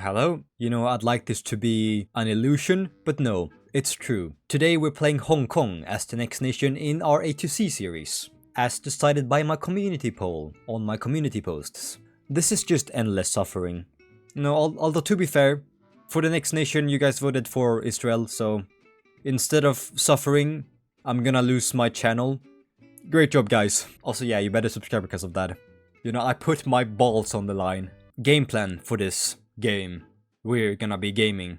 Hello? You know, I'd like this to be an illusion, but no, it's true. Today we're playing Hong Kong as the next nation in our A to C series, as decided by my community poll on my community posts. This is just endless suffering. No, although to be fair, for the next nation you guys voted for Israel, so instead of suffering, I'm gonna lose my channel. Great job, guys. Also, yeah, you better subscribe because of that. You know, I put my balls on the line. Game plan for this game. We're gonna be gaming.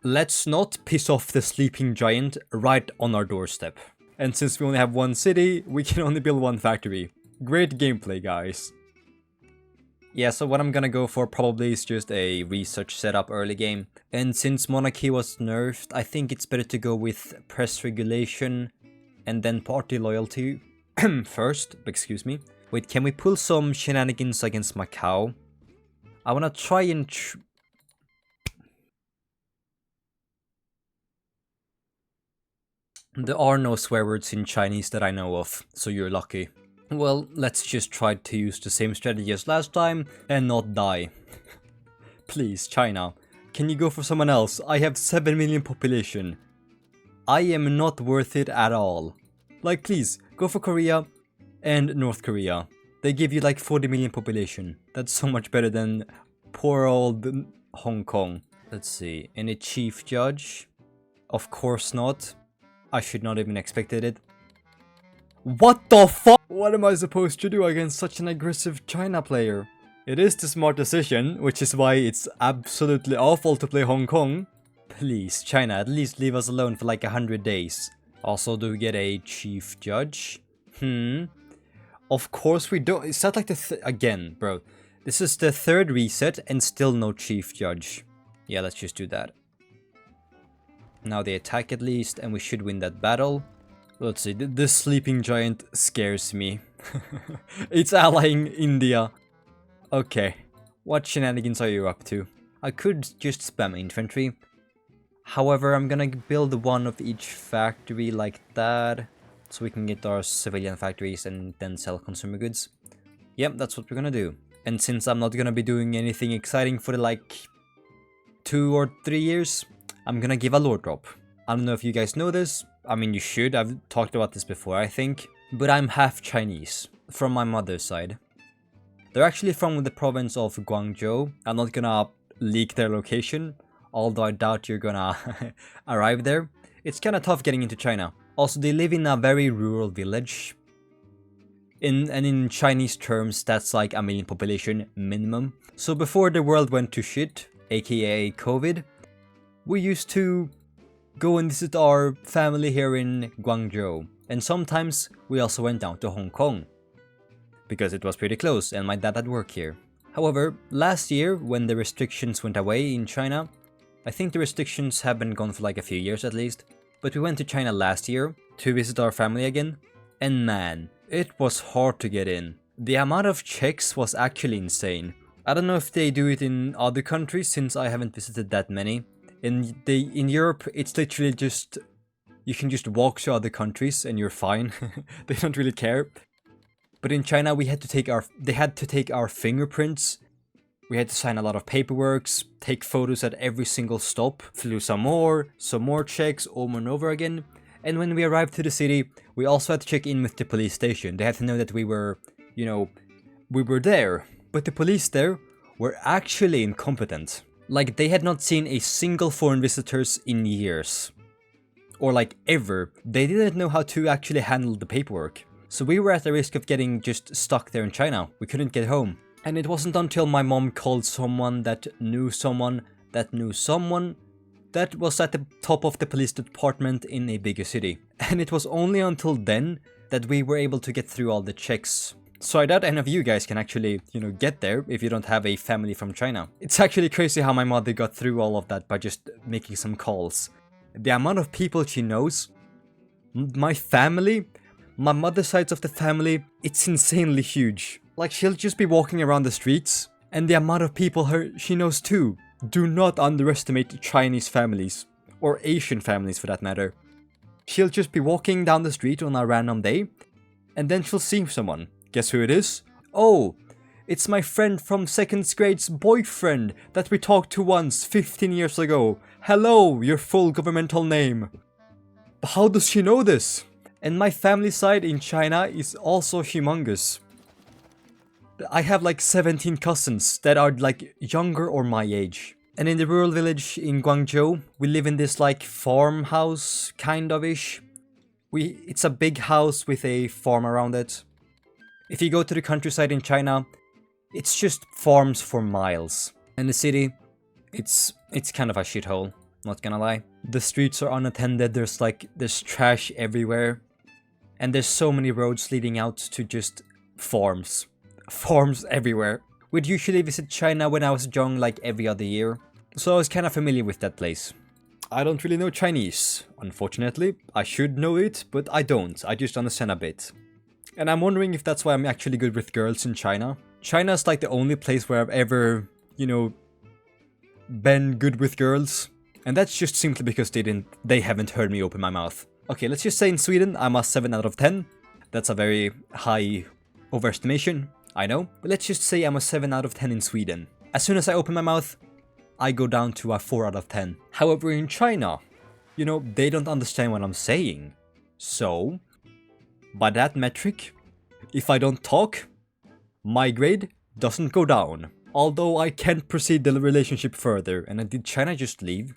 Let's not piss off the sleeping giant right on our doorstep. And since we only have one city, we can only build one factory. Great gameplay, guys. Yeah, so what I'm gonna go for probably is just a research setup early game. And since monarchy was nerfed, I think it's better to go with press regulation and then party loyalty first. Excuse me. Wait, can we pull some shenanigans against Macau? I wanna try and There are no swear words in Chinese that I know of, so you're lucky. Well, let's just try to use the same strategy as last time and not die. Please, China, can you go for someone else? I have 7 million population. I am not worth it at all. Like, please, go for Korea and North Korea. They give you like 40 million population. That's so much better than poor old Hong Kong. Let's see, any chief judge? Of course not. I should not even expected it. What the fuck? What am I supposed to do against such an aggressive China player? It is the smart decision, which is why it's absolutely awful to play Hong Kong. Please, China, at least leave us alone for like 100 days. Also, do we get a chief judge? Of course we don't. Is that like the again, bro? This is the third reset and still no chief judge. Yeah, let's just do that. Now they attack at least, and we should win that battle. Let's see, this sleeping giant scares me. It's allying India. Okay, what shenanigans are you up to? I could just spam infantry. However, I'm gonna build one of each factory like that, so we can get our civilian factories and then sell consumer goods. Yep, that's what we're gonna do. And since I'm not gonna be doing anything exciting for like 2 or 3 years, I'm gonna give a lore drop. I don't know if you guys know this. I mean, you should. I've talked about this before, I think. But I'm half Chinese, from my mother's side. They're actually from the province of Guangzhou. I'm not gonna leak their location, although I doubt you're gonna arrive there. It's kinda tough getting into China. Also, they live in a very rural village. In Chinese terms, that's like 1 million population minimum. So before the world went to shit, aka COVID, we used to go and visit our family here in Guangzhou. And sometimes we also went down to Hong Kong, because it was pretty close and my dad had work here. However, last year when the restrictions went away in China, I think the restrictions have been gone for like a few years at least, but we went to China last year to visit our family again, and man, it was hard to get in. The amount of checks was actually insane. I don't know if they do it in other countries since I haven't visited that many. In Europe, it's literally just, you can just walk to other countries and you're fine. They don't really care. But in China, they had to take our fingerprints. We had to sign a lot of paperwork, take photos at every single stop, flew some more checks over and over again. And when we arrived to the city, we also had to check in with the police station. They had to know that we were, you know, we were there. But the police there were actually incompetent. Like, they had not seen a single foreign visitors in years. Or like ever. They didn't know how to actually handle the paperwork. So we were at the risk of getting just stuck there in China. We couldn't get home. And it wasn't until my mom called someone that knew someone that knew someone that was at the top of the police department in a bigger city. And it was only until then that we were able to get through all the checks. So I doubt any of you guys can actually, get there if you don't have a family from China. It's actually crazy how my mother got through all of that by just making some calls. The amount of people she knows, my family, my mother's side of the family, it's insanely huge. Like, she'll just be walking around the streets, and the amount of people she knows too. Do not underestimate Chinese families, or Asian families for that matter. She'll just be walking down the street on a random day, and then she'll see someone. Guess who it is? Oh, It's my friend from 2nd grade's boyfriend that we talked to once 15 years ago. Hello, your full governmental name. But how does she know this? And my family side in China is also humongous. I have like 17 cousins that are like younger or my age. And in the rural village in Guangzhou, we live in this like farmhouse kind of ish. It's a big house with a farm around it. If you go to the countryside in China, it's just farms for miles. In the city, it's kind of a shithole, not gonna lie. The streets are unattended, there's trash everywhere. And there's so many roads leading out to just farms. Farms everywhere. We'd usually visit China when I was young, like every other year. So I was kind of familiar with that place. I don't really know Chinese, unfortunately. I should know it, but I don't. I just understand a bit. And I'm wondering if that's why I'm actually good with girls in China. China's like the only place where I've ever, been good with girls. And that's just simply because they haven't heard me open my mouth. Okay, let's just say in Sweden, I'm a 7 out of 10. That's a very high overestimation, I know. But let's just say I'm a 7 out of 10 in Sweden. As soon as I open my mouth, I go down to a 4 out of 10. However, in China, they don't understand what I'm saying. So, by that metric, if I don't talk, my grade doesn't go down. Although I can't proceed the relationship further. And did China just leave?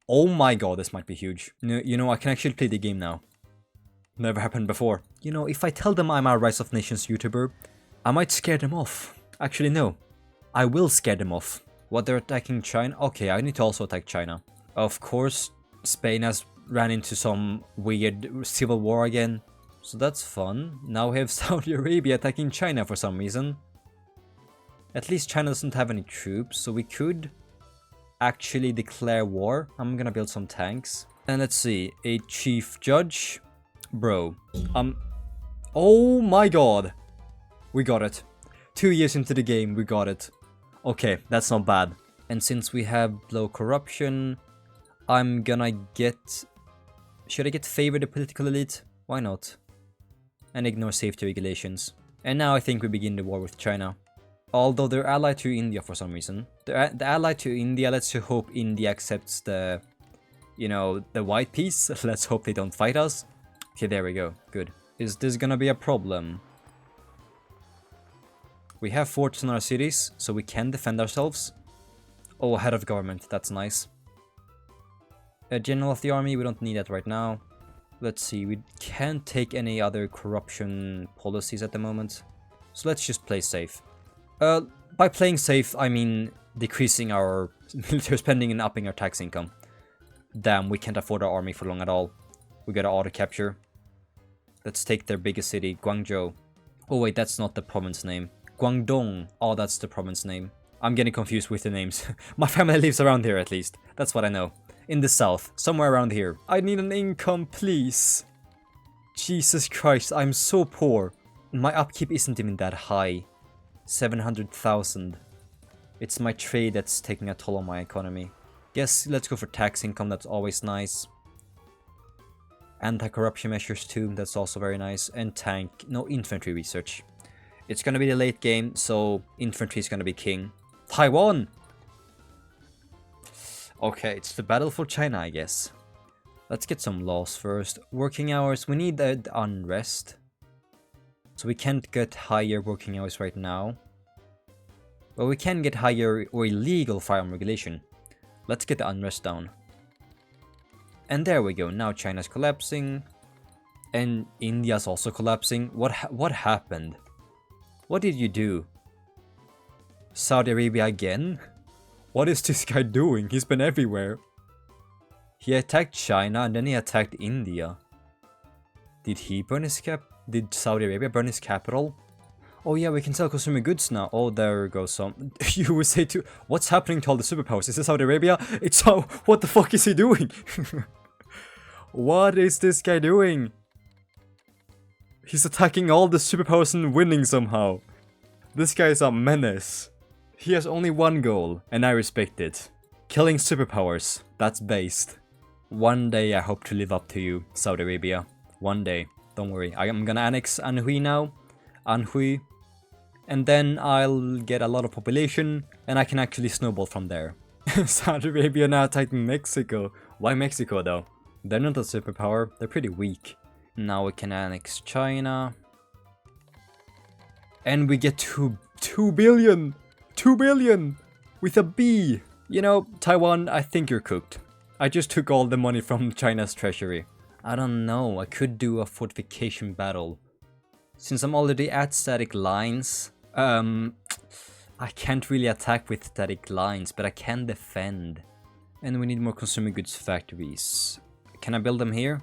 Oh my god, this might be huge. I can actually play the game now. Never happened before. If I tell them I'm a Rise of Nations YouTuber, I might scare them off. Actually, no. I will scare them off. What, they're attacking China? Okay, I need to also attack China. Of course, Spain has ran into some weird civil war again. So that's fun. Now we have Saudi Arabia attacking China for some reason. At least China doesn't have any troops, so we could actually declare war. I'm gonna build some tanks. And let's see, a chief judge. Bro, oh my god. We got it. 2 years into the game, we got it. Okay, that's not bad. And since we have low corruption, I'm gonna get... Should I get favor the political elite? Why not? And ignore safety regulations. And now I think we begin the war with China. Although they're allied to India for some reason. They're allied to India, let's hope India accepts the white peace. Let's hope they don't fight us. Okay, there we go. Good. Is this gonna be a problem? We have forts in our cities, so we can defend ourselves. Oh, head of government, that's nice. A general of the army, we don't need that right now. Let's see, we can't take any other corruption policies at the moment. So let's just play safe. By playing safe, I mean decreasing our military spending and upping our tax income. Damn, we can't afford our army for long at all. We gotta auto-capture. Let's take their biggest city, Guangzhou. Oh wait, that's not the province name. Guangdong. Oh, that's the province name. I'm getting confused with the names. My family lives around here at least. That's what I know. In the south, somewhere around here. I need an income, please. Jesus Christ, I'm so poor. My upkeep isn't even that high. 700,000. It's my trade that's taking a toll on my economy. Guess let's go for tax income, that's always nice. Anti-corruption measures too, that's also very nice. And tank, no, infantry research. It's gonna be the late game, so infantry is gonna be king. Taiwan! Okay, it's the battle for China, I guess. Let's get some laws first. Working hours, we need the unrest. So we can't get higher working hours right now. But we can get higher or illegal firearm regulation. Let's get the unrest down. And there we go, now China's collapsing. And India's also collapsing. What happened? What did you do? Saudi Arabia again? What is this guy doing? He's been everywhere. He attacked China and then he attacked India. Did he burn his Did Saudi Arabia burn his capital? Oh yeah, we can sell consumer goods now. Oh, there goes some. You would say too. What's happening to all the superpowers? Is this Saudi Arabia? It's how. What the fuck is he doing? What is this guy doing? He's attacking all the superpowers and winning somehow. This guy is a menace. He has only one goal, and I respect it. Killing superpowers. That's based. One day I hope to live up to you, Saudi Arabia. One day. Don't worry. I am gonna annex Anhui now. Anhui. and then I'll get a lot of population, and I can actually snowball from there. Saudi Arabia now attacking Mexico. Why Mexico though? They're not a superpower, they're pretty weak. Now we can annex China. And we get 2 billion! 2 billion! With a B! You know, Taiwan, I think you're cooked. I just took all the money from China's treasury. I don't know, I could do a fortification battle. Since I'm already at static lines, I can't really attack with static lines, but I can defend. And we need more consumer goods factories. Can I build them here?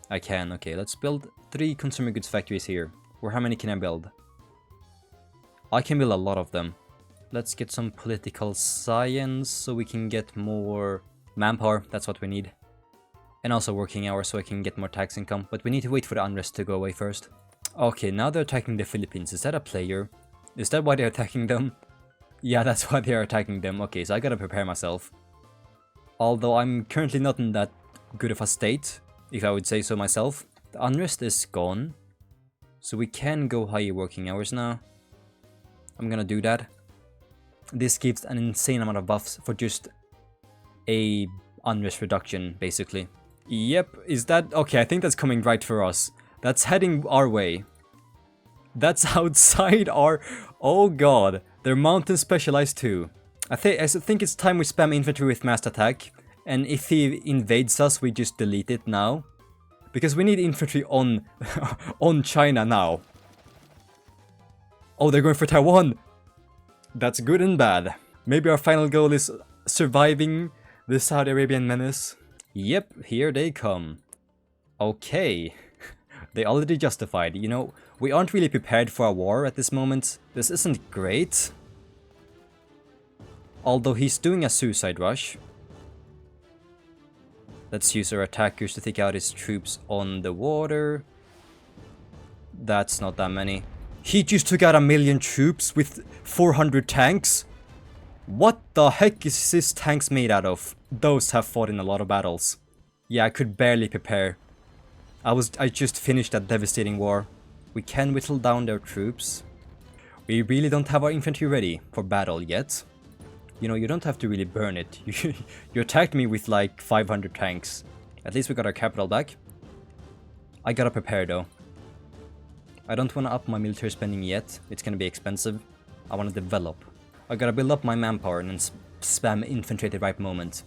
I can, okay, let's build 3 consumer goods factories here. Or how many can I build? I can build a lot of them. Let's get some political science so we can get more manpower, that's what we need. And also working hours so I can get more tax income, but we need to wait for the unrest to go away first. Okay, now they're attacking the Philippines. Is that a player? Is that why they're attacking them? Yeah, that's why they're attacking them. Okay, so I gotta prepare myself. Although I'm currently not in that good of a state, if I would say so myself. The unrest is gone, so we can go higher working hours now. I'm gonna do that. This gives an insane amount of buffs for just a unrest reduction, basically. Yep, is that... Okay, I think that's coming right for us. That's heading our way. That's outside our... Oh god, they're mountain specialized too. I think it's time we spam infantry with mass attack. And if he invades us, we just delete it now. Because we need infantry on, on China now. Oh, they're going for Taiwan! That's good and bad. Maybe our final goal is surviving the Saudi Arabian menace. Yep, here they come. Okay. They already justified. You know, we aren't really prepared for a war at this moment. This isn't great. Although he's doing a suicide rush. Let's use our attackers to take out his troops on the water. That's not that many. He just took out 1 million troops with 400 tanks? What the heck is his tanks made out of? Those have fought in a lot of battles. Yeah, I could barely prepare. I just finished that devastating war. We can whittle down their troops. We really don't have our infantry ready for battle yet. You know, you don't have to really burn it. You attacked me with like 500 tanks. At least we got our capital back. I gotta prepare though. I don't want to up my military spending yet. It's gonna be expensive. I want to develop. I gotta build up my manpower and then spam infantry at the right moment.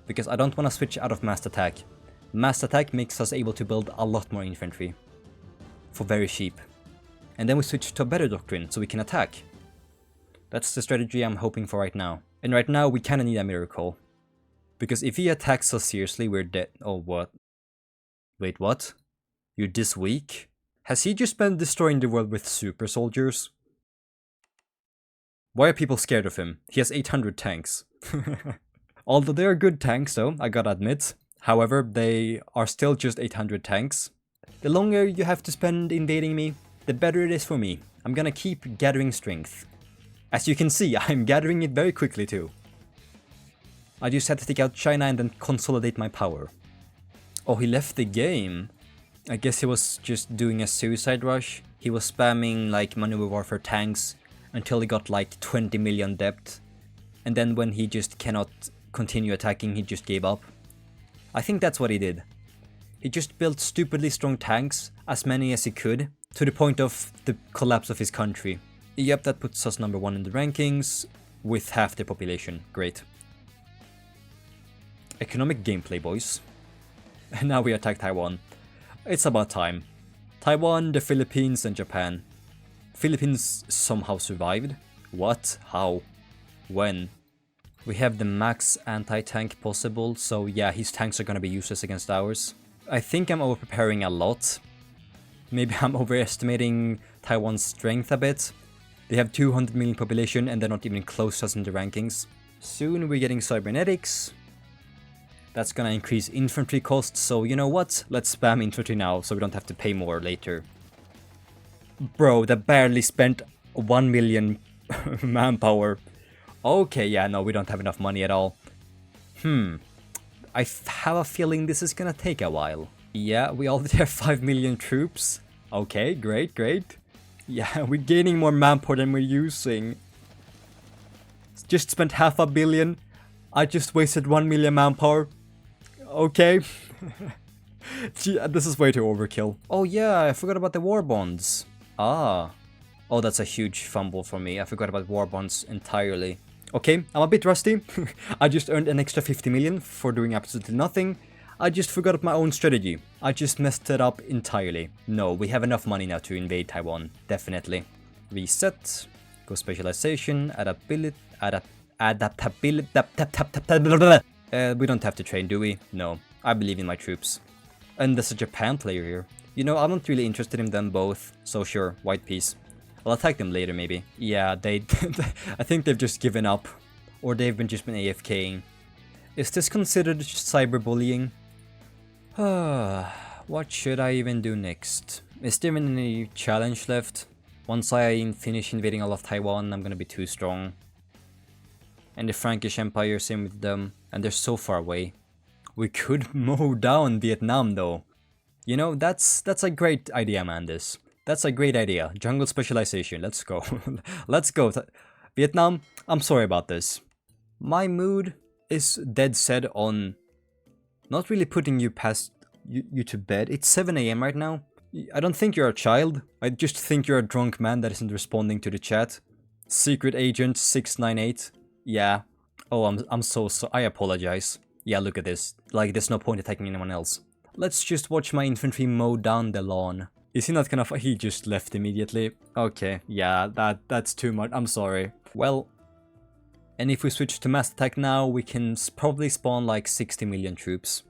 Because I don't want to switch out of mass attack. Mass attack makes us able to build a lot more infantry. For very cheap. And then we switch to a better doctrine so we can attack. That's the strategy I'm hoping for right now. And right now we kinda need a miracle. Because if he attacks us seriously, we're dead. Oh, what? Wait, what? You're this weak? Has he just been destroying the world with super soldiers? Why are people scared of him? He has 800 tanks. Although they are good tanks though, I gotta admit. However, they are still just 800 tanks. The longer you have to spend invading me, the better it is for me. I'm gonna keep gathering strength. As you can see, I'm gathering it very quickly too. I just had to take out China and then consolidate my power. Oh, he left the game. I guess he was just doing a suicide rush. He was spamming like maneuver warfare tanks until he got like 20 million debt. And then when he just cannot continue attacking, he just gave up. I think that's what he did. He just built stupidly strong tanks, as many as he could, to the point of the collapse of his country. Yep, that puts us number 1 in the rankings, with half the population. Great. Economic gameplay, boys. And now we attack Taiwan. It's about time. Taiwan, the Philippines, and Japan. Philippines somehow survived. What? How? When? We have the max anti-tank possible, so yeah, his tanks are gonna be useless against ours. I think I'm over-preparing a lot. Maybe I'm overestimating Taiwan's strength a bit. They have 200 million population and they're not even close to us in the rankings. Soon we're getting cybernetics. That's gonna increase infantry costs, so you know what? Let's spam infantry now so we don't have to pay more later. Bro, that barely spent 1 million manpower. Okay, yeah, no, we don't have enough money at all. I have a feeling this is gonna take a while. Yeah, we already have 5 million troops. Okay, great, great. Yeah, we're gaining more manpower than we're using. Just spent $500 million. I just wasted 1 million manpower. Okay. Gee, this is way too overkill. Oh yeah, I forgot about the war bonds. Ah. Oh, that's a huge fumble for me. I forgot about war bonds entirely. Okay, I'm a bit rusty. I just earned an extra 50 million for doing absolutely nothing. I just forgot my own strategy. I just messed it up entirely. No, we have enough money now to invade Taiwan. Definitely. Reset. Go specialization. Adaptability. Adaptability. We don't have to train, do we? No. I believe in my troops. And there's a Japan player here. You know, I'm not really interested in them both. So sure, white piece. I'll attack them later, maybe. Yeah, they... I think they've just given up. Or they've just been AFKing. Is this considered cyberbullying? What should I even do next? Is there even any challenge left? Once I finish invading all of Taiwan, I'm gonna be too strong. And the Frankish Empire, same with them. And they're so far away. We could mow down Vietnam, though. You know, that's a great idea, Mandis. That's a great idea. Jungle specialization. Let's go. Let's go. Vietnam, I'm sorry about this. My mood is dead set on not really putting you past you to bed. It's 7 AM right now. I don't think you're a child. I just think you're a drunk man that isn't responding to the chat. Secret Agent 698. Yeah. Oh, I'm so I apologize. Yeah, look at this. Like, there's no point attacking anyone else. Let's just watch my infantry mow down the lawn. Is he not gonna he just left immediately? Okay, yeah, that's too much. I'm sorry. Well, and if we switch to mass attack now, we can probably spawn like 60 million troops.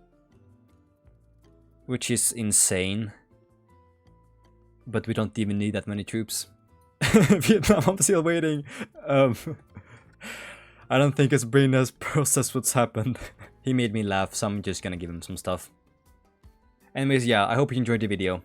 Which is insane. But we don't even need that many troops. Vietnam, I'm still waiting. I don't think his brain has processed what's happened. He made me laugh, so I'm just gonna give him some stuff. Anyways, yeah, I hope you enjoyed the video.